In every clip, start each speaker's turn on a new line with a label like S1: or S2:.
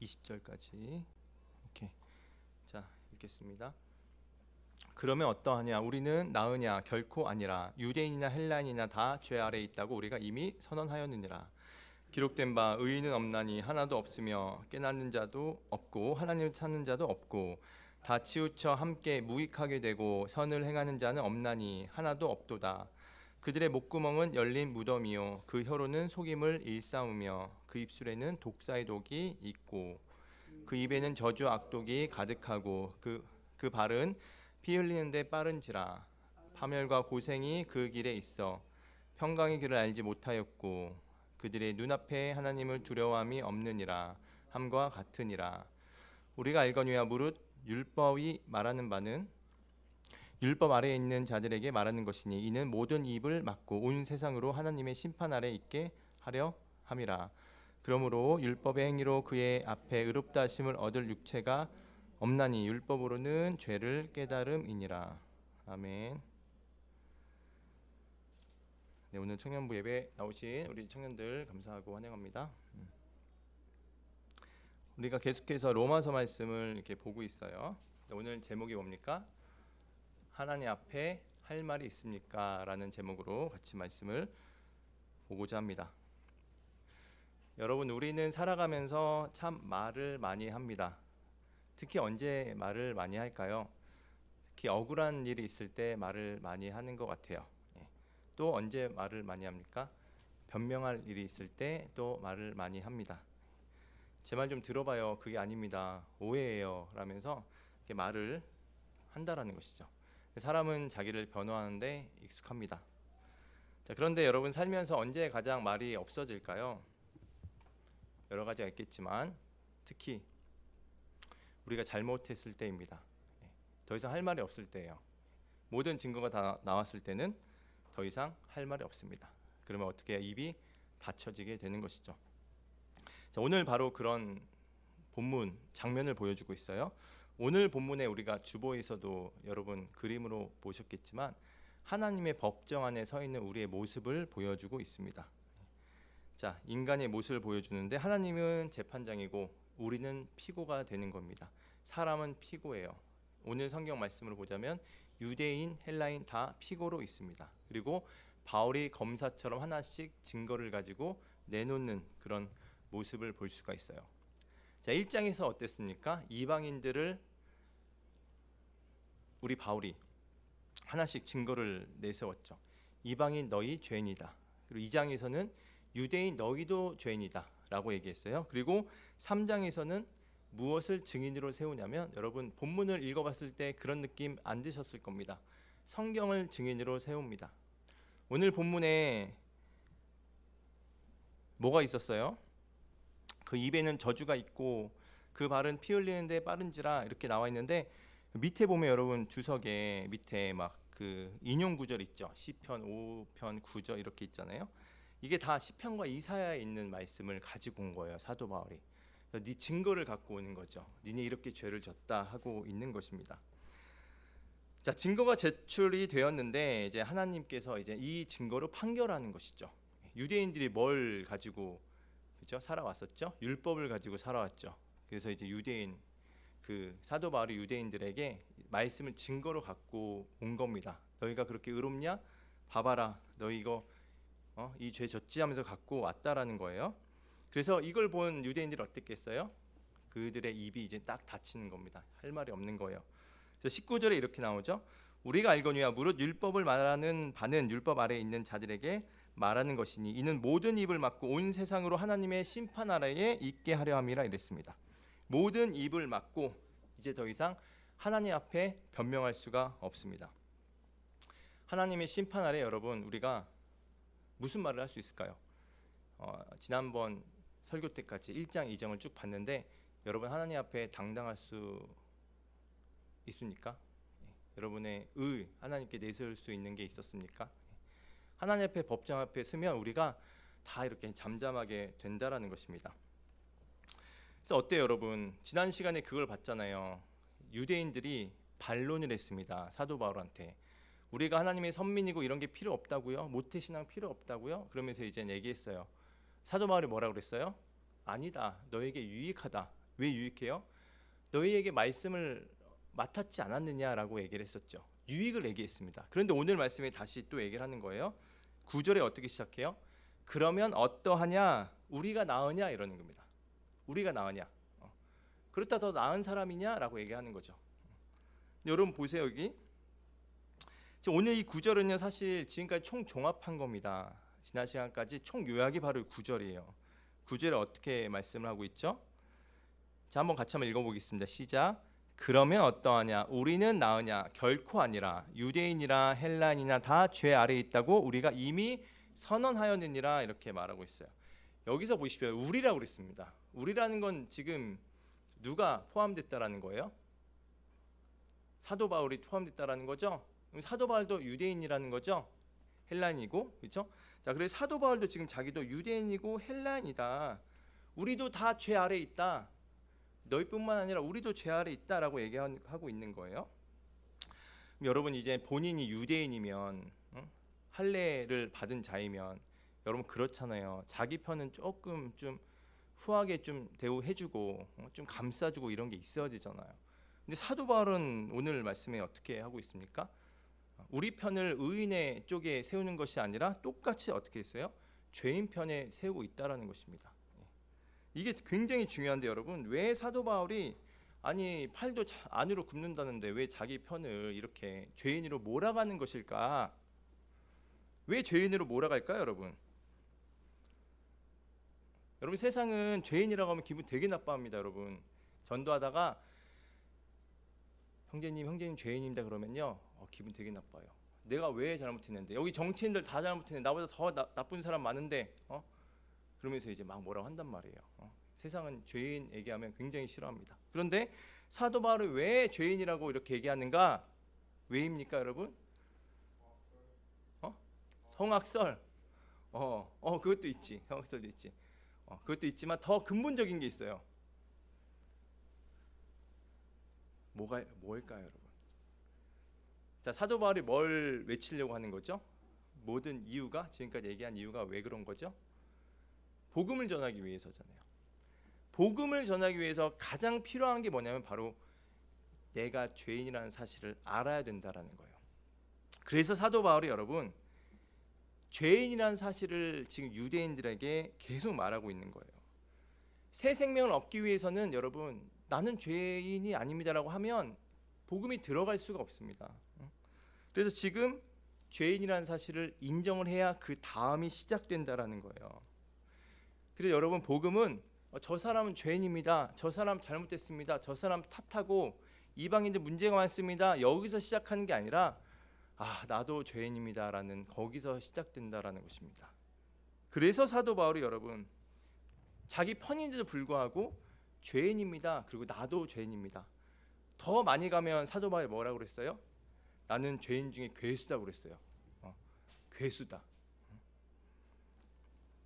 S1: 20절까지. 오케이. 자, 읽겠습니다. 그러면 어떠하냐? 우리는 나으냐? 결코 아니라. 유대인이나 헬라인이나 다 죄 아래에 있다고 우리가 이미 선언하였느니라. 기록된 바 의인은 없나니 하나도 없으며 깨닫는 자도 없고 하나님을 찾는 자도 없고 다 치우쳐 함께 무익하게 되고 선을 행하는 자는 없나니 하나도 없도다. 그들의 목구멍은 열린 무덤이요 그 혀로는 속임을 일삼으며 그 입술에는 독사의 독이 있고 그 입에는 저주 악독이 가득하고 그 발은 피 흘리는데 빠른지라. 파멸과 고생이 그 길에 있어 평강의 길을 알지 못하였고 그들의 눈앞에 하나님을 두려워함이 없느니라 함과 같으니라. 우리가 알거니와 무릇 율법이 말하는 바는 율법 아래에 있는 자들에게 말하는 것이니 이는 모든 입을 막고 온 세상으로 하나님의 심판 아래 있게 하려 함이라. 그러므로 율법의 행위로 그의 앞에 의롭다 하심을 얻을 육체가 없나니 율법으로는 죄를 깨달음이니라. 아멘. 네, 오늘 청년부 예배 나오신 우리 청년들 감사하고 환영합니다. 우리가 계속해서 로마서 말씀을 이렇게 보고 있어요. 오늘 제목이 뭡니까? 하나님 앞에 할 말이 있습니까? 라는 제목으로 같이 말씀을 보고자 합니다. 여러분, 우리는 살아가면서 참 말을 많이 합니다. 특히 언제 말을 많이 할까요? 특히 억울한 일이 있을 때 말을 많이 하는 것 같아요. 또 언제 말을 많이 합니까? 변명할 일이 있을 때 또 말을 많이 합니다. 제 말 좀 들어봐요. 그게 아닙니다. 오해예요. 라면서 이렇게 말을 한다라는 것이죠. 사람은 자기를 변호하는데 익숙합니다. 자, 그런데 여러분 살면서 언제 가장 말이 없어질까요? 여러 가지가 있겠지만 특히 우리가 잘못했을 때입니다. 더 이상 할 말이 없을 때예요. 모든 증거가 다 나왔을 때는 더 이상 할 말이 없습니다. 그러면 어떻게 입이 닫혀지게 되는 것이죠. 자, 오늘 바로 그런 본문 장면을 보여주고 있어요. 오늘 본문에 우리가 주보에서도 여러분 그림으로 보셨겠지만 하나님의 법정 안에 서 있는 우리의 모습을 보여주고 있습니다. 자, 인간의 모습을 보여주는데 하나님은 재판장이고 우리는 피고가 되는 겁니다. 사람은 피고예요. 오늘 성경 말씀을 보자면 유대인, 헬라인 다 피고로 있습니다. 그리고 바울이 검사처럼 하나씩 증거를 가지고 내놓는 그런 모습을 볼 수가 있어요. 자, 1장에서 어땠습니까? 이방인들을 우리 바울이 하나씩 증거를 내세웠죠. 이방인 너희 죄인이다. 그리고 2장에서는 유대인 너희도 죄인이다 라고 얘기했어요. 그리고 3장에서는 무엇을 증인으로 세우냐면 여러분 본문을 읽어봤을 때 그런 느낌 안 드셨을 겁니다. 성경을 증인으로 세웁니다. 오늘 본문에 뭐가 있었어요? 그 입에는 저주가 있고 그 발은 피 흘리는데 빠른지라 이렇게 나와 있는데 밑에 보면 여러분 주석에 밑에 막 그 인용 구절 있죠. 시편 5편 9절 이렇게 있잖아요. 이게 다 시편과 이사야에 있는 말씀을 가지고 온 거예요. 사도 바울이. 네 증거를 갖고 오는 거죠. 니네 이렇게 죄를 졌다 하고 있는 것입니다. 자, 증거가 제출이 되었는데 이제 하나님께서 이제 이 증거로 판결하는 것이죠. 유대인들이 뭘 가지고 그죠? 살아왔었죠. 율법을 가지고 살아왔죠. 그래서 이제 유대인 그 사도 바울이 유대인들에게 말씀을 증거로 갖고 온 겁니다. 너희가 그렇게 의롭냐? 봐봐라. 너희 이거 이 죄 졌지 하면서 갖고 왔다라는 거예요. 그래서 이걸 본 유대인들이 어땠겠어요? 그들의 입이 이제 딱 닫히는 겁니다. 할 말이 없는 거예요. 그래서 19절에 이렇게 나오죠. 우리가 알거니와 무릇 율법을 말하는 바는 율법 아래에 있는 자들에게 말하는 것이니 이는 모든 입을 막고 온 세상으로 하나님의 심판 아래에 있게 하려 함이라 이랬습니다. 모든 입을 막고 이제 더 이상 하나님 앞에 변명할 수가 없습니다. 하나님의 심판 아래 여러분 우리가 무슨 말을 할 수 있을까요? 지난번 설교 때까지 1장 2장을 쭉 봤는데 여러분 하나님 앞에 당당할 수 있습니까? 여러분의 의 하나님께 내세울 수 있는 게 있었습니까? 하나님 앞에 법정 앞에 서면 우리가 다 이렇게 잠잠하게 된다라는 것입니다. 그래서 어때요 여러분? 지난 시간에 그걸 봤잖아요. 유대인들이 반론을 했습니다. 사도 바울한테. 우리가 하나님의 선민이고 이런 게 필요 없다고요? 모태신앙 필요 없다고요? 그러면서 이제 얘기했어요. 사도 바울이 뭐라고 그랬어요? 아니다. 너에게 유익하다. 왜 유익해요? 너희에게 말씀을 맡았지 않았느냐라고 얘기를 했었죠. 유익을 얘기했습니다. 그런데 오늘 말씀에 다시 또 얘기를 하는 거예요. 9절에 어떻게 시작해요? 그러면 어떠하냐? 우리가 나으냐? 이러는 겁니다. 우리가 나으냐? 그렇다 더 나은 사람이냐라고 얘기하는 거죠. 여러분 보세요. 여기 오늘 이 9절은요 사실 지금까지 총 종합한 겁니다. 지난 시간까지 총 요약이 바로 9절이에요. 9절에 어떻게 말씀을 하고 있죠? 자, 한번 같이 한번 읽어보겠습니다. 시작. 그러면 어떠하냐? 우리는 나으냐? 결코 아니라 유대인이나 헬라인이나 다 죄 아래에 있다고 우리가 이미 선언하였느니라 이렇게 말하고 있어요. 여기서 보십시오. 우리라고 그랬습니다. 우리라는 건 지금 누가 포함됐다라는 거예요? 사도 바울이 포함됐다라는 거죠. 사도 바울도 유대인이라는 거죠. 헬라인이고, 그렇죠? 자, 그래서 사도 바울도 지금 자기도 유대인이고 헬라인이다. 우리도 다 죄 아래에 있다. 너희뿐만 아니라 우리도 죄 아래에 있다라고 얘기하고 있는 거예요. 여러분 이제 본인이 유대인이면 할례를 받은 자이면 여러분 그렇잖아요. 자기 편은 조금 좀 후하게 좀 대우해주고 좀 감싸주고 이런 게 있어야 되잖아요. 근데 사도 바울은 오늘 말씀에 어떻게 하고 있습니까? 우리 편을 의인의 쪽에 세우는 것이 아니라 똑같이 어떻게 했어요? 죄인 편에 세우고 있다라는 것입니다. 이게 굉장히 중요한데 여러분 왜 사도 바울이 아니 팔도 안으로 굽는다는데 왜 자기 편을 이렇게 죄인으로 몰아가는 것일까? 왜 죄인으로 몰아갈까요, 여러분? 여러분 세상은 죄인이라고 하면 기분 되게 나빠합니다, 여러분. 전도하다가 형제님 죄인입니다 그러면요 기분 되게 나빠요. 내가 왜 잘못했는데 여기 정치인들 다 잘못했는데 나보다 더 나쁜 사람 많은데 그러면서 이제 막 뭐라고 한단 말이에요. 세상은 죄인 얘기하면 굉장히 싫어합니다. 그런데 사도 바울이 왜 죄인이라고 이렇게 얘기하는가? 왜입니까 여러분? 성악설 그것도 있지. 성악설도 있지. 그것도 있지만 더 근본적인 게 있어요. 뭘까요 여러분? 자, 사도 바울이 뭘 외치려고 하는 거죠? 모든 이유가 지금까지 얘기한 이유가 왜 그런 거죠? 복음을 전하기 위해서잖아요. 복음을 전하기 위해서 가장 필요한 게 뭐냐면 바로 내가 죄인이라는 사실을 알아야 된다라는 거예요. 그래서 사도 바울이 여러분 죄인이라는 사실을 지금 유대인들에게 계속 말하고 있는 거예요. 새 생명을 얻기 위해서는 여러분 나는 죄인이 아닙니다라고 하면 복음이 들어갈 수가 없습니다. 그래서 지금 죄인이라는 사실을 인정을 해야 그 다음이 시작된다라는 거예요. 그래서 여러분 복음은 저 사람은 죄인입니다. 저 사람 잘못됐습니다. 저 사람 탓하고 이방인들 문제가 많습니다. 여기서 시작하는 게 아니라 나도 죄인입니다라는 거기서 시작된다라는 것입니다. 그래서 사도 바울이 여러분 자기 편인데도 불구하고 죄인입니다. 그리고 나도 죄인입니다. 더 많이 가면 사도 바울이 뭐라고 그랬어요? 나는 죄인 중에 괴수다고 그랬어요. 괴수다.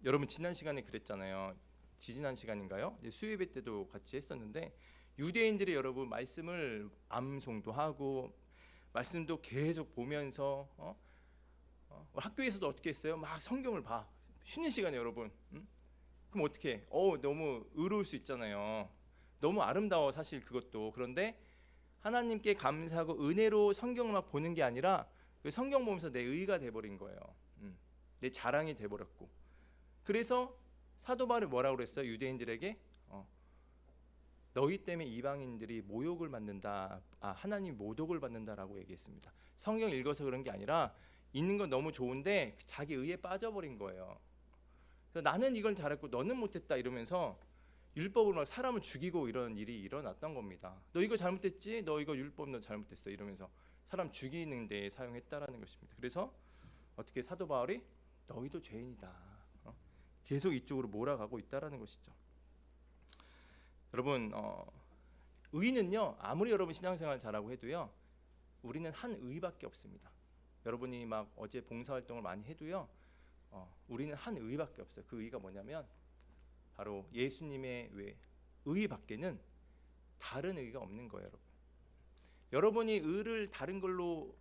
S1: 여러분 지난 시간에 그랬잖아요. 지지난 시간인가요? 수요예배 때도 같이 했었는데 유대인들이 여러분 말씀을 암송도 하고 말씀도 계속 보면서 학교에서도 어떻게 했어요? 막 성경을 봐. 쉬는 시간에 여러분. 그럼 어떻게 해? 너무 의로울 수 있잖아요. 너무 아름다워 사실 그것도. 그런데 하나님께 감사하고 은혜로 성경을 막 보는 게 아니라 그 성경 보면서 내 의가 돼버린 거예요. 내 자랑이 돼버렸고. 그래서 사도 바울이 뭐라고 그랬어요? 유대인들에게 너희 때문에 이방인들이 모욕을 받는다. 하나님 모독을 받는다라고 얘기했습니다. 성경 읽어서 그런 게 아니라 있는 건 너무 좋은데 자기 의에 빠져버린 거예요. 그래서 나는 이걸 잘했고 너는 못했다 이러면서 율법으로 막 사람을 죽이고 이런 일이 일어났던 겁니다. 너 이거 잘못했지? 너 이거 율법 너 잘못했어 이러면서 사람 죽이는 데 사용했다라는 것입니다. 그래서 어떻게 사도 바울이 너희도 죄인이다. 계속 이쪽으로 몰아가고 있다라는 것이죠. 여러분 의는요 아무리 여러분 신앙생활 잘하고 해도요 우리는 한 의밖에 없습니다. 여러분이 막 어제 봉사활동을 많이 해도요 우리는 한 의밖에 없어요. 그 의가 뭐냐면 바로 예수님의 의밖에는 다른 의가 없는 거예요. 여러분이 의를 다른 걸로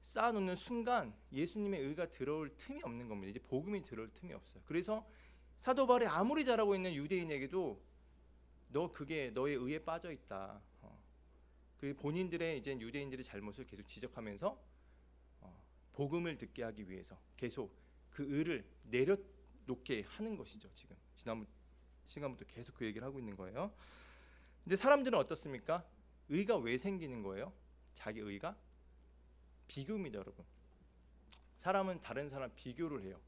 S1: 쌓아놓는 순간 예수님의 의가 들어올 틈이 없는 겁니다. 이제 복음이 들어올 틈이 없어요. 그래서 사도 바울이 아무리 잘하고 있는 유대인에게도 너 그게 너의 의에 빠져 있다. 그리고 본인들의 이제 유대인들의 잘못을 계속 지적하면서 복음을 듣게 하기 위해서 계속 그 의를 내려놓게 하는 것이죠. 지금 지난 시간부터 계속 그 얘기를 하고 있는 거예요. 근데 사람들은 어떻습니까? 의가 왜 생기는 거예요? 자기 의가 비교입니다, 여러분. 사람은 다른 사람 비교를 해요.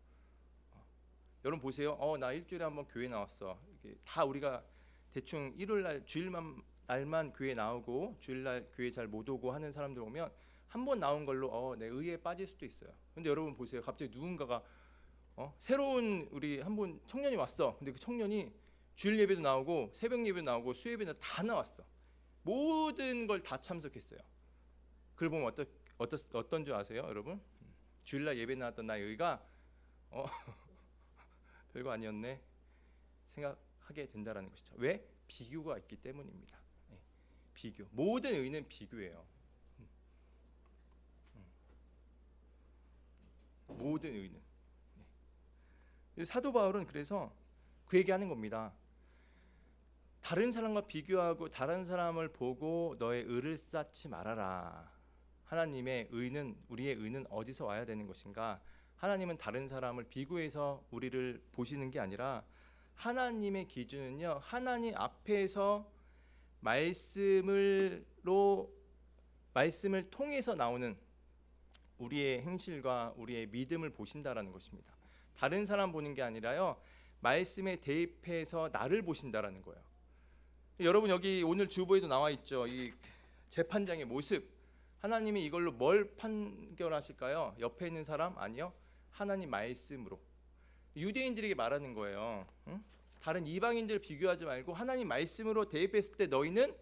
S1: 여러분 보세요. 나 일주일에 한번 교회 나왔어. 이게 다 우리가 대충 일요일 날 주일만 날만 교회 나오고 주일날 교회 잘 못 오고 하는 사람들 오면 한 번 나온 걸로 내 의에 빠질 수도 있어요. 근데 여러분 보세요. 갑자기 누군가가 새로운 우리 한 분 청년이 왔어. 근데 그 청년이 주일 예배도 나오고 새벽 예배도 나오고 수요예배도 다 나왔어. 모든 걸 다 참석했어요. 그걸 보면 어떤 줄 아세요, 여러분? 주일날 예배 나왔던 나의 의가 별거 아니었네 생각하게 된다라는 것이죠. 왜? 비교가 있기 때문입니다. 비교. 모든 의는 비교예요. 모든 의는. 사도 바울은 그래서 그 얘기하는 겁니다. 다른 사람과 비교하고 다른 사람을 보고 너의 의를 쌓지 말아라. 하나님의 의는, 우리의 의는 어디서 와야 되는 것인가? 하나님은 다른 사람을 비교해서 우리를 보시는 게 아니라 하나님의 기준은요, 하나님 앞에서 말씀을 통해서 나오는 우리의 행실과 우리의 믿음을 보신다라는 것입니다. 다른 사람 보는 게 아니라요, 말씀에 대입해서 나를 보신다라는 거예요. 여러분 여기 오늘 주보에도 나와 있죠. 이 재판장의 모습. 하나님이 이걸로 뭘 판결하실까요? 옆에 있는 사람? 아니요. 하나님 말씀으로. 유대인들에게 말하는 거예요. 응? 다른 이방인들 비교하지 말고 하나님 말씀으로 대입했을 때 너희는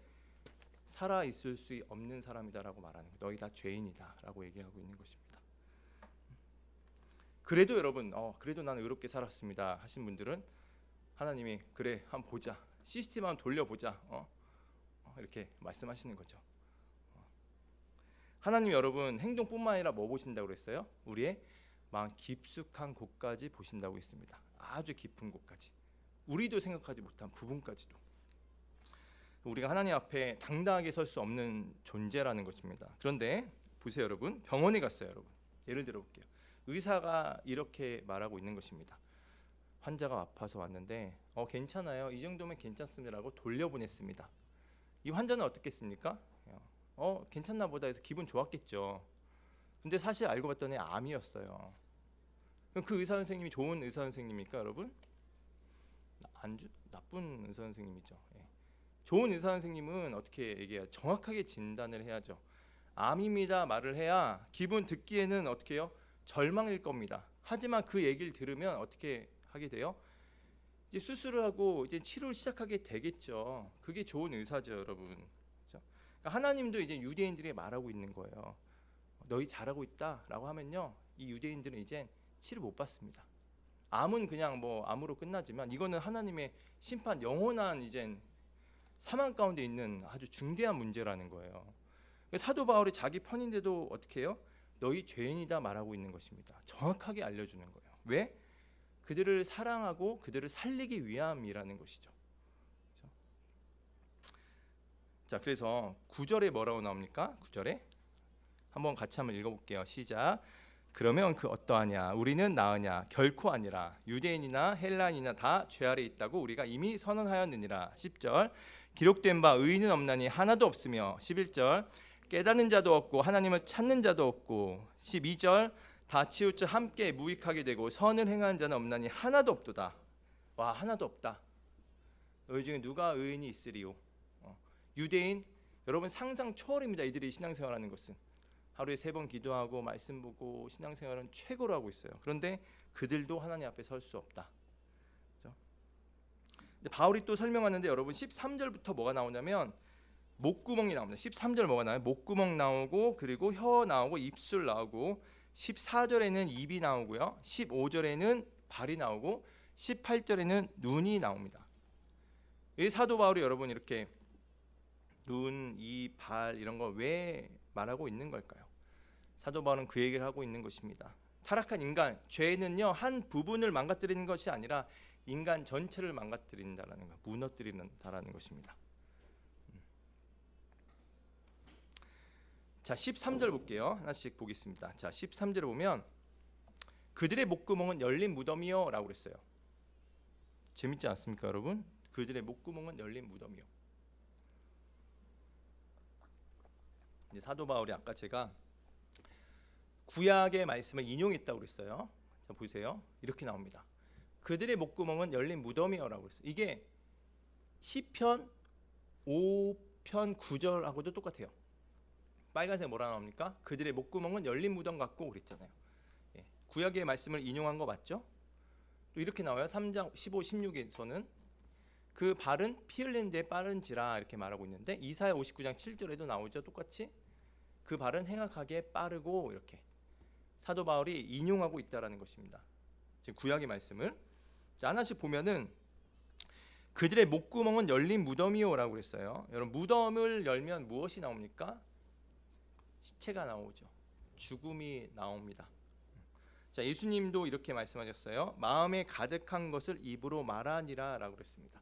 S1: 살아 있을 수 없는 사람이다라고 말하는 거예요. 너희 다 죄인이다라고 얘기하고 있는 것입니다. 그래도 여러분, 그래도 나는 의롭게 살았습니다 하신 분들은 하나님이 그래 한번 보자. 시스템 한번 돌려보자. 이렇게 말씀하시는 거죠. 하나님 여러분 행동뿐만 아니라 뭐 보신다고 그랬어요? 우리의 마음 깊숙한 곳까지 보신다고 했습니다. 아주 깊은 곳까지. 우리도 생각하지 못한 부분까지도. 우리가 하나님 앞에 당당하게 설 수 없는 존재라는 것입니다. 그런데 보세요 여러분. 병원에 갔어요 여러분. 예를 들어 볼게요. 의사가 이렇게 말하고 있는 것입니다. 환자가 아파서 왔는데 괜찮아요. 이 정도면 괜찮습니다라고 돌려보냈습니다. 이 환자는 어떻겠습니까? 괜찮나 보다 해서 기분 좋았겠죠. 근데 사실 알고 봤더니 암이었어요. 그럼 그 의사 선생님이 좋은 의사 선생님입니까 여러분? 나쁜 의사 선생님이죠. 좋은 의사 선생님은 어떻게 얘기해야 정확하게 진단을 해야죠. 암입니다 말을 해야 기분 듣기에는 어떻게 해요? 절망일 겁니다. 하지만 그 얘기를 들으면 어떻게 하게 돼요? 이제 수술을 하고 이제 치료를 시작하게 되겠죠. 그게 좋은 의사죠, 여러분. 그렇죠? 그러니까 하나님도 이제 유대인들에게 말하고 있는 거예요. 너희 잘하고 있다라고 하면요, 이 유대인들은 이제 치료 못 받습니다. 암은 그냥 뭐 암으로 끝나지만 이거는 하나님의 심판, 영원한 이제 사망 가운데 있는 아주 중대한 문제라는 거예요. 사도 바울이 자기 편인데도 어떻게 해요? 너희 죄인이다 말하고 있는 것입니다. 정확하게 알려주는 거예요. 왜? 그들을 사랑하고 그들을 살리기 위함이라는 것이죠. 그렇죠? 자, 그래서 9절에 뭐라고 나옵니까? 9절에 한번 같이 한번 읽어볼게요. 시작. 그러면 그 어떠하냐? 우리는 나으냐? 결코 아니라. 유대인이나 헬라인이나 다 죄 아래 있다고 우리가 이미 선언하였느니라. 10절. 기록된 바 의인은 없나니 하나도 없으며. 11절. 깨닫는 자도 없고 하나님을 찾는 자도 없고. 12절. 다 치우쳐 함께 무익하게 되고 선을 행하는 자는 없나니 하나도 없도다. 와, 하나도 없다. 너희 중에 누가 의인이 있으리요? 유대인, 여러분 상상 초월입니다. 이들이 신앙생활하는 것은 하루에 3번 기도하고 말씀 보고 신앙생활은 최고로 하고 있어요. 그런데 그들도 하나님 앞에 설 수 없다. 그렇죠? 근데 바울이 또 설명하는데 여러분 13절부터 뭐가 나오냐면 목구멍이 나옵니다. 13절 뭐가 나와요? 목구멍 나오고 그리고 혀 나오고 입술 나오고 14절에는 입이 나오고요. 15절에는 발이 나오고 18절에는 눈이 나옵니다. 이 사도 바울이 여러분 이렇게 눈, 입, 발 이런 거 왜 말하고 있는 걸까요? 사도 바울은 그 얘기를 하고 있는 것입니다. 타락한 인간, 죄는요 한 부분을 망가뜨리는 것이 아니라 인간 전체를 망가뜨린다라는 거, 무너뜨린다라는 것입니다. 자, 13절 볼게요. 하나씩 보겠습니다. 자, 13절에 보면 그들의 목구멍은 열린 무덤이요라고 그랬어요. 재밌지 않습니까, 여러분? 그들의 목구멍은 열린 무덤이요. 이제 사도 바울이 아까 제가 구약의 말씀을 인용했다고 그랬어요. 자, 보세요. 이렇게 나옵니다. 그들의 목구멍은 열린 무덤이요라고 그랬어요. 이게 시편 5편 9절하고도 똑같아요. 빨간색 뭐라 나옵니까? 그들의 목구멍은 열린 무덤 같고 그랬잖아요. 예, 구약의 말씀을 인용한 거 맞죠? 또 이렇게 나와요. 3장 15, 16에서는 그 발은 피 흘리는 데 빠른지라 이렇게 말하고 있는데 이사야 59장 7절에도 나오죠. 똑같이 그 발은 행악하게 빠르고 이렇게 사도 바울이 인용하고 있다라는 것입니다. 지금 구약의 말씀을 자, 하나씩 보면은 그들의 목구멍은 열린 무덤이요라고 그랬어요. 여러분 무덤을 열면 무엇이 나옵니까? 시체가 나오죠. 죽음이 나옵니다. 자, 예수님도 이렇게 말씀하셨어요. 마음에 가득한 것을 입으로 말하니라라고 그랬습니다.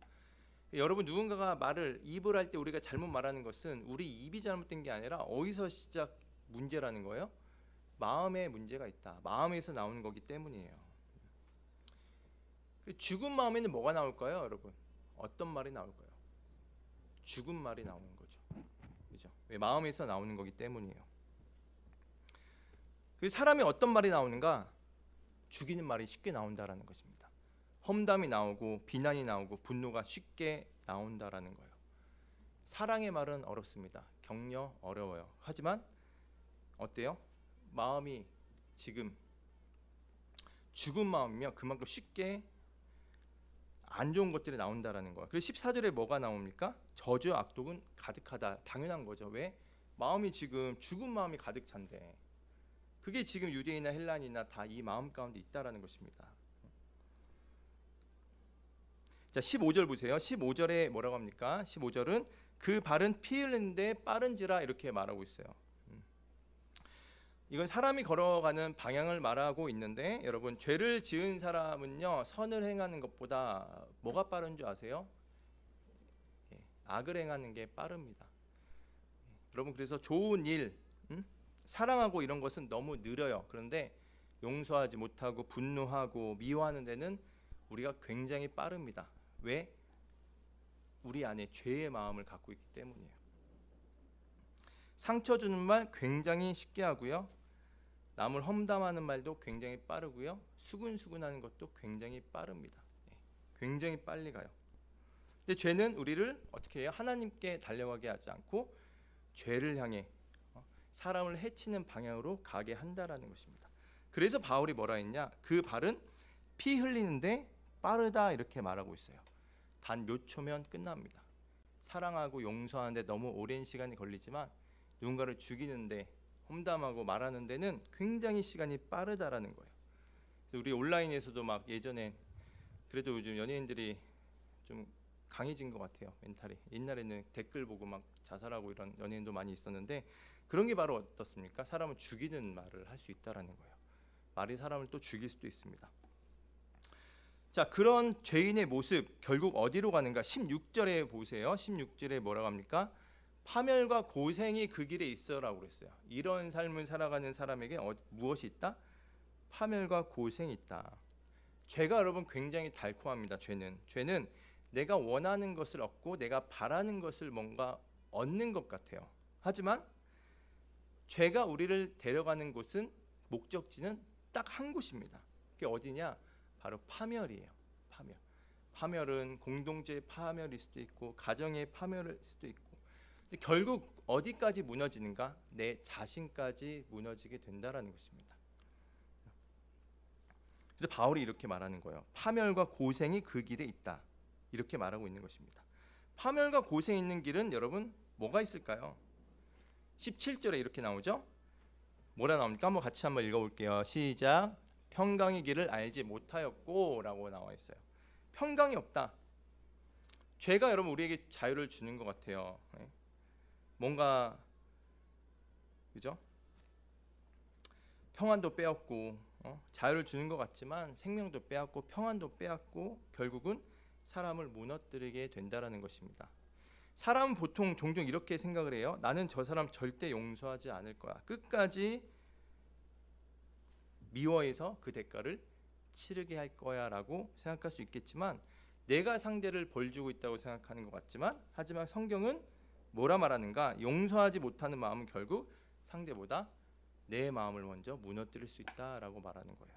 S1: 여러분 누군가가 말을 입을 할 때 우리가 잘못 말하는 것은 우리 입이 잘못된 게 아니라 어디서 시작 문제라는 거예요. 마음에 문제가 있다. 마음에서 나오는 거기 때문이에요. 죽은 마음에는 뭐가 나올까요, 여러분? 어떤 말이 나올까요? 죽은 말이 나오는 거죠. 그죠? 왜 마음에서 나오는 거기 때문이에요. 그 사람이 어떤 말이 나오는가? 죽이는 말이 쉽게 나온다라는 것입니다. 험담이 나오고 비난이 나오고 분노가 쉽게 나온다라는 거예요. 사랑의 말은 어렵습니다. 격려 어려워요. 하지만 어때요? 마음이 지금 죽은 마음이면 그만큼 쉽게 안 좋은 것들이 나온다라는 거예요. 그래서 14절에 뭐가 나옵니까? 저주와 악독은 가득하다. 당연한 거죠. 왜? 마음이 지금 죽은 마음이 가득 찬데 그게 지금 유대인이나 헬라인이나 다 이 마음 가운데 있다라는 것입니다. 자, 15절 보세요. 15절에 뭐라고 합니까? 15절은 그 발은 피 흘리는데 빠른지라 이렇게 말하고 있어요. 이건 사람이 걸어가는 방향을 말하고 있는데 여러분 죄를 지은 사람은요 선을 행하는 것보다 뭐가 빠른 줄 아세요? 악을 행하는 게 빠릅니다. 여러분 그래서 좋은 일, 사랑하고 이런 것은 너무 느려요. 그런데 용서하지 못하고 분노하고 미워하는 데는 우리가 굉장히 빠릅니다. 왜? 우리 안에 죄의 마음을 갖고 있기 때문이에요. 상처 주는 말 굉장히 쉽게 하고요. 남을 험담하는 말도 굉장히 빠르고요. 수근수근하는 것도 굉장히 빠릅니다. 굉장히 빨리 가요. 근데 죄는 우리를 어떻게 해요? 하나님께 달려가게 하지 않고 죄를 향해 사람을 해치는 방향으로 가게 한다라는 것입니다. 그래서 바울이 뭐라 했냐? 그 발은 피 흘리는데 빠르다 이렇게 말하고 있어요. 단 몇 초면 끝납니다. 사랑하고 용서하는데 너무 오랜 시간이 걸리지만 누군가를 죽이는데 험담하고 말하는 데는 굉장히 시간이 빠르다라는 거예요. 그래서 우리 온라인에서도 막 예전에 그래도 요즘 연예인들이 좀 강해진 것 같아요. 멘탈이. 옛날에는 댓글 보고 막 자살하고 이런 연예인도 많이 있었는데 그런 게 바로 어떻습니까? 사람을 죽이는 말을 할 수 있다라는 거예요. 말이 사람을 또 죽일 수도 있습니다. 자, 그런 죄인의 모습 결국 어디로 가는가? 16절에 보세요. 16절에 뭐라고 합니까? 파멸과 고생이 그 길에 있어라고 그랬어요. 이런 삶을 살아가는 사람에게 무엇이 있다? 파멸과 고생이 있다. 죄가 여러분 굉장히 달콤합니다. 죄는 내가 원하는 것을 얻고 내가 바라는 것을 뭔가 얻는 것 같아요. 하지만 죄가 우리를 데려가는 곳은 목적지는 딱 한 곳입니다. 그게 어디냐? 바로 파멸이에요. 파멸은 공동체의 파멸일 수도 있고 가정의 파멸일 수도 있고 근데 결국 어디까지 무너지는가? 내 자신까지 무너지게 된다라는 것입니다. 그래서 바울이 이렇게 말하는 거예요. 파멸과 고생이 그 길에 있다. 이렇게 말하고 있는 것입니다. 파멸과 고생이 있는 길은 여러분 뭐가 있을까요? 17절에 이렇게 나오죠. 뭐라 나옵니까? 한번 같이 한번 읽어볼게요. 시작. 평강의 길을 알지 못하였고 라고 나와 있어요. 평강이 없다. 죄가 여러분 우리에게 자유를 주는 것 같아요. 뭔가 그죠? 평안도 빼앗고 자유를 주는 것 같지만 생명도 빼앗고 평안도 빼앗고 결국은 사람을 무너뜨리게 된다라는 것입니다. 사람은 보통 종종 이렇게 생각을 해요. 나는 저 사람 절대 용서하지 않을 거야. 끝까지 미워해서 그 대가를 치르게 할 거야 라고 생각할 수 있겠지만, 내가 상대를 벌 주고 있다고 생각하는 것 같지만, 하지만 성경은 뭐라 말하는가? 용서하지 못하는 마음은 결국 상대보다 내 마음을 먼저 무너뜨릴 수 있다라고 말하는 거예요.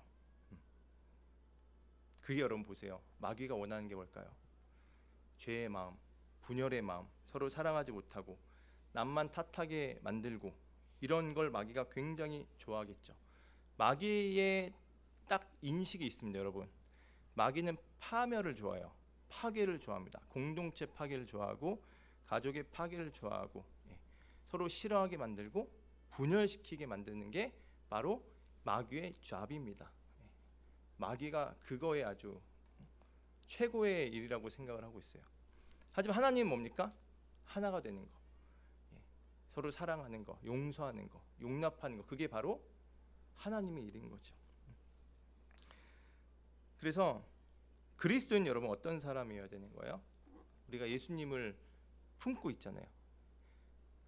S1: 그게 여러분 보세요. 마귀가 원하는 게 뭘까요? 죄의 마음, 분열의 마음, 서로 사랑하지 못하고 남만 탓하게 만들고, 이런 걸 마귀가 굉장히 좋아하겠죠. 마귀의 딱 인식이 있습니다, 여러분. 마귀는 파멸을 좋아해요. 파괴를 좋아합니다. 공동체 파괴를 좋아하고 가족의 파괴를 좋아하고, 서로 싫어하게 만들고 분열시키게 만드는 게 바로 마귀의 잡입니다. 마귀가 그거에 아주 최고의 일이라고 생각을 하고 있어요. 하지만 하나님은 뭡니까? 하나가 되는 거, 서로 사랑하는 거, 용서하는 거, 용납하는 거, 그게 바로 하나님의 일인 거죠. 그래서 그리스도인 여러분 어떤 사람이어야 되는 거예요? 우리가 예수님을 품고 있잖아요.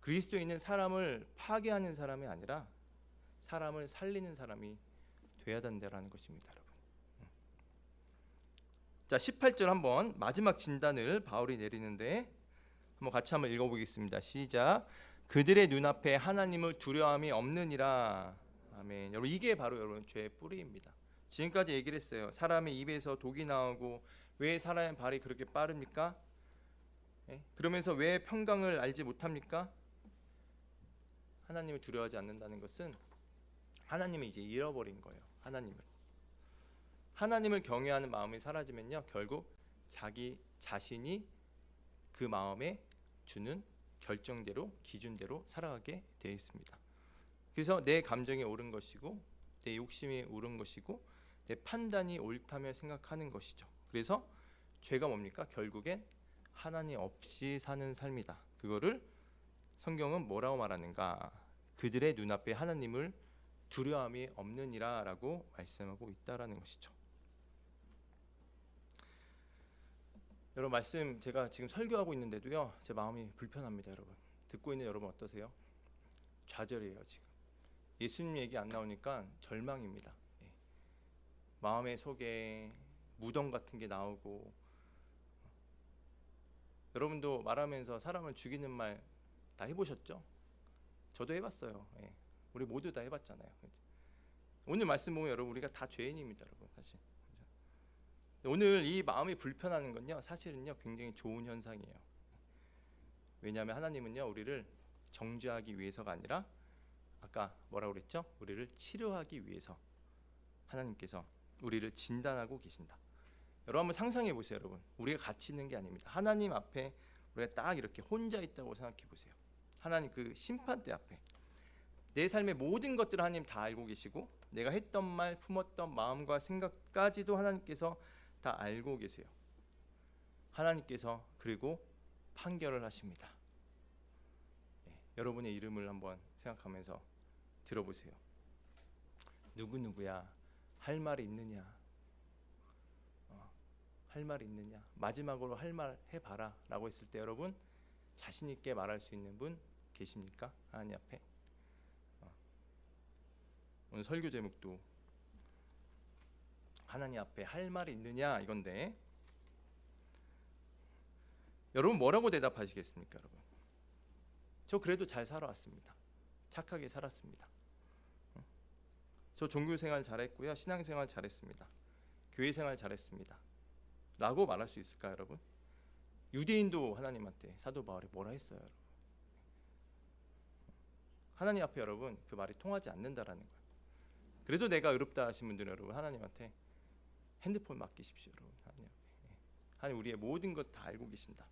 S1: 그리스도인은 사람을 파괴하는 사람이 아니라 사람을 살리는 사람이 돼야 된다라는 것입니다, 여러분. 자, 18절 한번 마지막 진단을 바울이 내리는데 한번 같이 한번 읽어보겠습니다. 시작. 그들의 눈앞에 하나님을 두려움이 없느니라. 아멘. 여러분, 이게 바로 여러분 죄의 뿌리입니다. 지금까지 얘기를 했어요. 사람의 입에서 독이 나오고 왜 사람의 발이 그렇게 빠릅니까? 그러면서 왜 평강을 알지 못합니까? 하나님을 두려워하지 않는다는 것은 하나님을 이제 잃어버린 거예요. 하나님을 경외하는 마음이 사라지면요, 결국 자기 자신이 그 마음에 주는 결정대로, 기준대로 살아가게 되어 있습니다. 그래서 내 감정이 옳은 것이고 내 욕심이 옳은 것이고 내 판단이 옳다며 생각하는 것이죠. 그래서 죄가 뭡니까? 결국엔 하나님 없이 사는 삶이다. 그거를 성경은 뭐라고 말하는가? 그들의 눈앞에 하나님을 두려움이 없느니라 라고 말씀하고 있다라는 것이죠. 여러분, 말씀 제가 지금 설교하고 있는데도요, 제 마음이 불편합니다. 여러분, 듣고 있는 여러분 어떠세요? 좌절이에요. 지금 예수님 얘기 안 나오니까 절망입니다. 마음의 속에 무덤 같은 게 나오고, 여러분도 말하면서 사람을 죽이는 말 다 해보셨죠? 저도 해봤어요. 우리 모두 다 해봤잖아요. 오늘 말씀 보면 여러분 우리가 다 죄인입니다, 여러분. 사실 오늘 이 마음이 불편하는 건요, 사실은요 굉장히 좋은 현상이에요. 왜냐하면 하나님은요 우리를 정죄하기 위해서가 아니라 아까 뭐라고 그랬죠? 우리를 치료하기 위해서 하나님께서 우리를 진단하고 계신다. 여러분 한번 상상해 보세요. 여러분, 우리가 같이 있는 게 아닙니다. 하나님 앞에 우리가 딱 이렇게 혼자 있다고 생각해 보세요. 하나님 그 심판대 앞에 내 삶의 모든 것들을 하나님 다 알고 계시고, 내가 했던 말, 품었던 마음과 생각까지도 하나님께서 다 알고 계세요. 하나님께서 그리고 판결을 하십니다. 여러분의 이름을 한번 생각하면서 들어보세요. 누구누구야, 할 말이 있느냐? 할 말이 있느냐? 마지막으로 할 말 해봐라 라고 했을 때 여러분 자신 있게 말할 수 있는 분 계십니까? 하나님 앞에. 오늘 설교 제목도 하나님 앞에 할 말이 있느냐 이건데, 여러분 뭐라고 대답하시겠습니까? 여러분, 저 그래도 잘 살아왔습니다. 착하게 살았습니다. 저 종교생활 잘했고요, 신앙생활 잘했습니다. 교회생활 잘했습니다 라고 말할 수 있을까요? 여러분, 유대인도 하나님한테 사도 바울이 뭐라 했어요? 여러분, 하나님 앞에 여러분 그 말이 통하지 않는다라는 거예요. 그래도 내가 의롭다 하신 분들은 여러분 하나님한테 핸드폰 맡기십시오. 여러분, 하나님 우리의 모든 것 다 알고 계신다.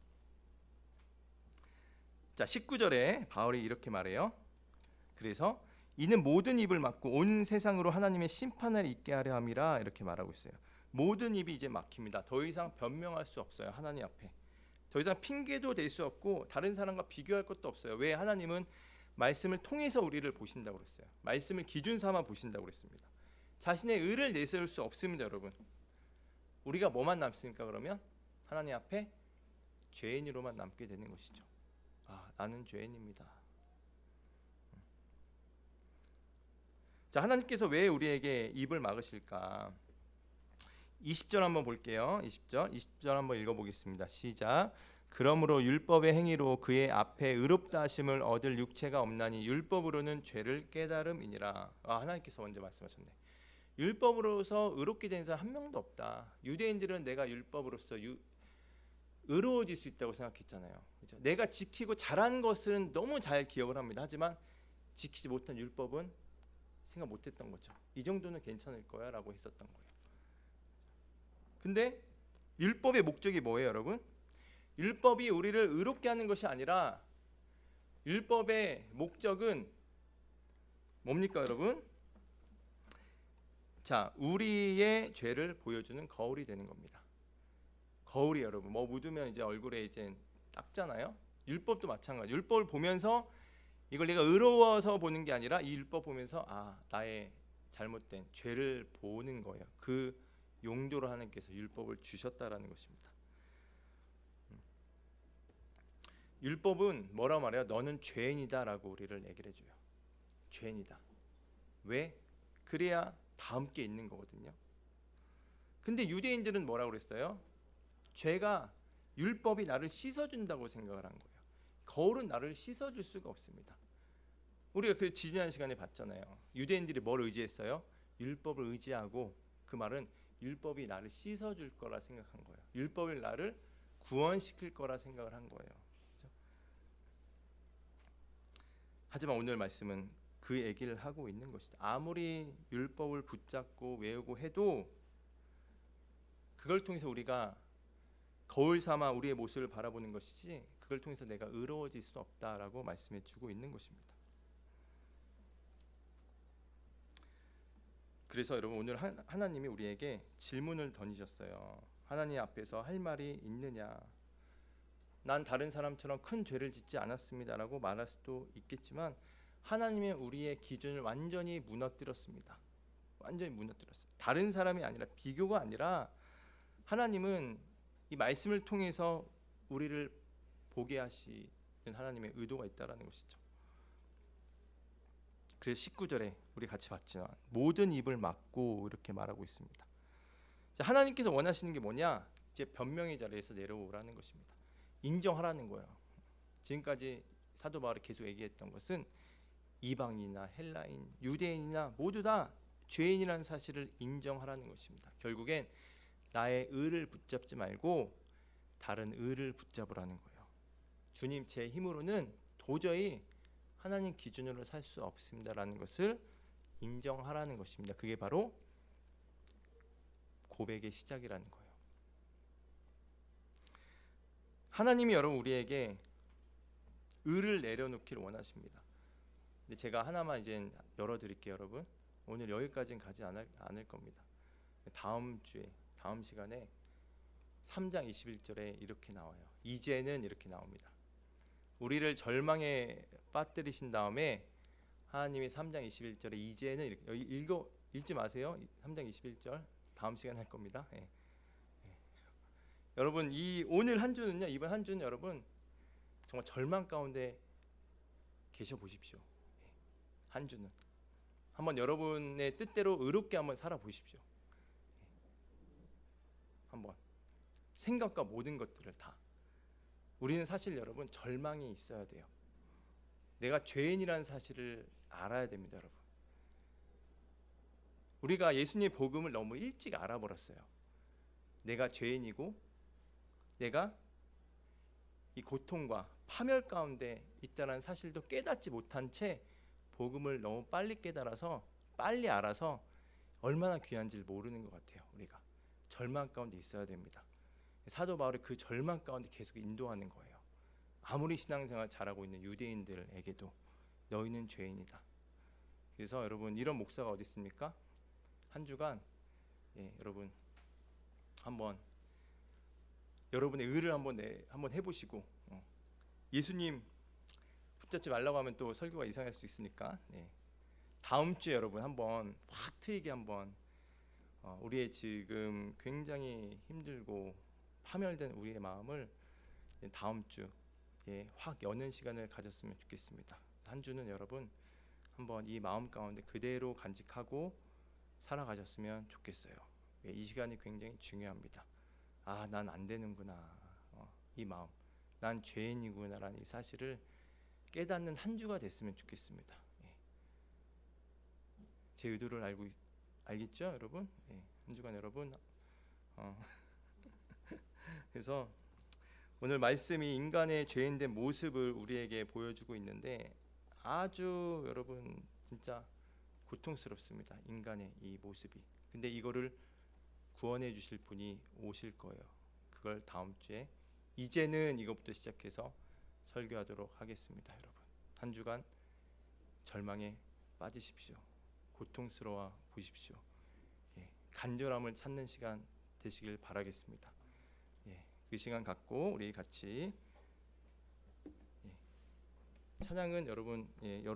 S1: 자, 19절에 바울이 이렇게 말해요. 그래서 이는 모든 입을 막고 온 세상으로 하나님의 심판을 있게 하려 함이라, 이렇게 말하고 있어요. 모든 입이 이제 막힙니다. 더 이상 변명할 수 없어요. 하나님 앞에 더 이상 핑계도 될 수 없고 다른 사람과 비교할 것도 없어요. 왜? 하나님은 말씀을 통해서 우리를 보신다고 그랬어요. 말씀을 기준 삼아 보신다고 그랬습니다. 자신의 의를 내세울 수 없습니다, 여러분. 우리가 뭐만 남습니까? 그러면 하나님 앞에 죄인으로만 남게 되는 것이죠. 아, 나는 죄인입니다. 자, 하나님께서 왜 우리에게 입을 막으실까? 20절 한번 볼게요. 20절 한번 읽어보겠습니다. 시작. 그러므로 율법의 행위로 그의 앞에 의롭다 하심을 얻을 육체가 없나니 율법으로는 죄를 깨달음이니라. 하나님께서 먼저 말씀하셨네. 율법으로서 의롭게 된 사람 한 명도 없다. 유대인들은 내가 율법으로서 의로워질 수 있다고 생각했잖아요. 그렇죠? 내가 지키고 잘한 것은 너무 잘 기억을 합니다. 하지만 지키지 못한 율법은 생각 못했던 거죠. 이 정도는 괜찮을 거야 라고 했었던 거예요. 근데 율법의 목적이 뭐예요, 여러분? 율법이 우리를 의롭게 하는 것이 아니라 율법의 목적은 뭡니까, 여러분? 자, 우리의 죄를 보여주는 거울이 되는 겁니다. 거울이 여러분 뭐 묻으면 이제 얼굴에 이제 닦잖아요. 율법도 마찬가지. 율법을 보면서 이걸 내가 의로워서 보는 게 아니라 이 율법 보면서 나의 잘못된 죄를 보는 거예요. 그 용도로 하나님께서 율법을 주셨다라는 것입니다. 율법은 뭐라고 말해요? 너는 죄인이다라고 우리를 얘기를 해줘요. 죄인이다. 왜? 그래야 다음 게 있는 거거든요. 근데 유대인들은 뭐라고 그랬어요? 죄가 율법이 나를 씻어준다고 생각을 한 거예요. 거울은 나를 씻어줄 수가 없습니다. 우리가 그 지난 시간에 봤잖아요. 유대인들이 뭘 의지했어요? 율법을 의지하고, 그 말은 율법이 나를 씻어줄 거라 생각한 거예요. 율법이 나를 구원시킬 거라 생각을 한 거예요. 그렇죠? 하지만 오늘 말씀은 그 얘기를 하고 있는 것이죠. 아무리 율법을 붙잡고 외우고 해도 그걸 통해서 우리가 거울 삼아 우리의 모습을 바라보는 것이지 그걸 통해서 내가 의로워질 수 없다라고 말씀해 주고 있는 것입니다. 그래서 여러분 오늘 하나님이 우리에게 질문을 던지셨어요. 하나님 앞에서 할 말이 있느냐? 난 다른 사람처럼 큰 죄를 짓지 않았습니다라고 말할 수도 있겠지만 하나님의 우리의 기준을 완전히 무너뜨렸습니다. 완전히 무너뜨렸어요. 다른 사람이 아니라 비교가 아니라 하나님은 이 말씀을 통해서 우리를 보게 하시는 하나님의 의도가 있다라는 것이죠. 그래서 19절에 우리 같이 봤지만 모든 입을 막고 이렇게 말하고 있습니다. 자, 하나님께서 원하시는 게 뭐냐? 이제 변명의 자리에서 내려오라는 것입니다. 인정하라는 거예요. 지금까지 사도 바울이 계속 얘기했던 것은 이방인이나 헬라인, 유대인이나 모두 다 죄인이라는 사실을 인정하라는 것입니다. 결국엔 나의 의를 붙잡지 말고 다른 의를 붙잡으라는 거예요. 주님, 제 힘으로는 도저히 하나님 기준으로 살 수 없습니다라는 것을 인정하라는 것입니다. 그게 바로 고백의 시작이라는 거예요. 하나님이 여러분 우리에게 의를 내려놓기를 원하십니다. 근데 제가 하나만 이제 열어드릴게요, 여러분. 오늘 여기까지는 가지 않을 겁니다. 다음 주에, 다음 시간에 3장 21절에 이렇게 나와요. 이제는 이렇게 나옵니다. 우리를 절망에 빠뜨리신 다음에 하나님이 3장 21절에 이제는 이렇게 읽지 마세요. 3장 21절 다음 시간에 할 겁니다. 예. 여러분 이 오늘 한 주는요, 이번 한 주는 여러분 정말 절망 가운데 계셔 보십시오. 한 주는 한번 여러분의 뜻대로 의롭게 한번 살아 보십시오. 한번 생각과 모든 것들을 다. 우리는 사실 여러분 절망이 있어야 돼요. 내가 죄인이라는 사실을 알아야 됩니다, 여러분. 우리가 예수님의 복음을 너무 일찍 알아버렸어요. 내가 죄인이고 내가 이 고통과 파멸 가운데 있다는 사실도 깨닫지 못한 채 복음을 너무 빨리 깨달아서 빨리 알아서 얼마나 귀한지를 모르는 것 같아요. 우리가 절망 가운데 있어야 됩니다. 사도 바울이 그 절망 가운데 계속 인도하는 거예요. 아무리 신앙생활 잘하고 있는 유대인들에게도 너희는 죄인이다. 그래서 여러분 이런 목사가 어디 있습니까? 한 주간 여러분 한번 여러분의 의를 한번 해보시고 예수님 붙잡지 말라고 하면 또 설교가 이상할 수 있으니까 다음 주에 여러분 한번 확 트이게 한번 우리의 지금 굉장히 힘들고 파멸된 우리의 마음을 다음 주에 확 여는 시간을 가졌으면 좋겠습니다. 한 주는 여러분 한번 이 마음 가운데 그대로 간직하고 살아가셨으면 좋겠어요. 이 시간이 굉장히 중요합니다. 아, 난 안 되는구나. 이 마음, 난 죄인이구나라는 이 사실을 깨닫는 한 주가 됐으면 좋겠습니다. 제 의도를 알겠죠, 여러분? 한 주간 여러분. 그래서 오늘 말씀이 인간의 죄인된 모습을 우리에게 보여주고 있는데 아주 여러분 진짜 고통스럽습니다. 인간의 이 모습이. 근데 이거를 구원해 주실 분이 오실 거예요. 그걸 다음 주에 이제는 이것부터 시작해서 설교하도록 하겠습니다. 여러분 한 주간 절망에 빠지십시오. 고통스러워 보십시오. 간절함을 찾는 시간 되시길 바라겠습니다. 그 시간 갖고 우리 같이 찬양은 여러분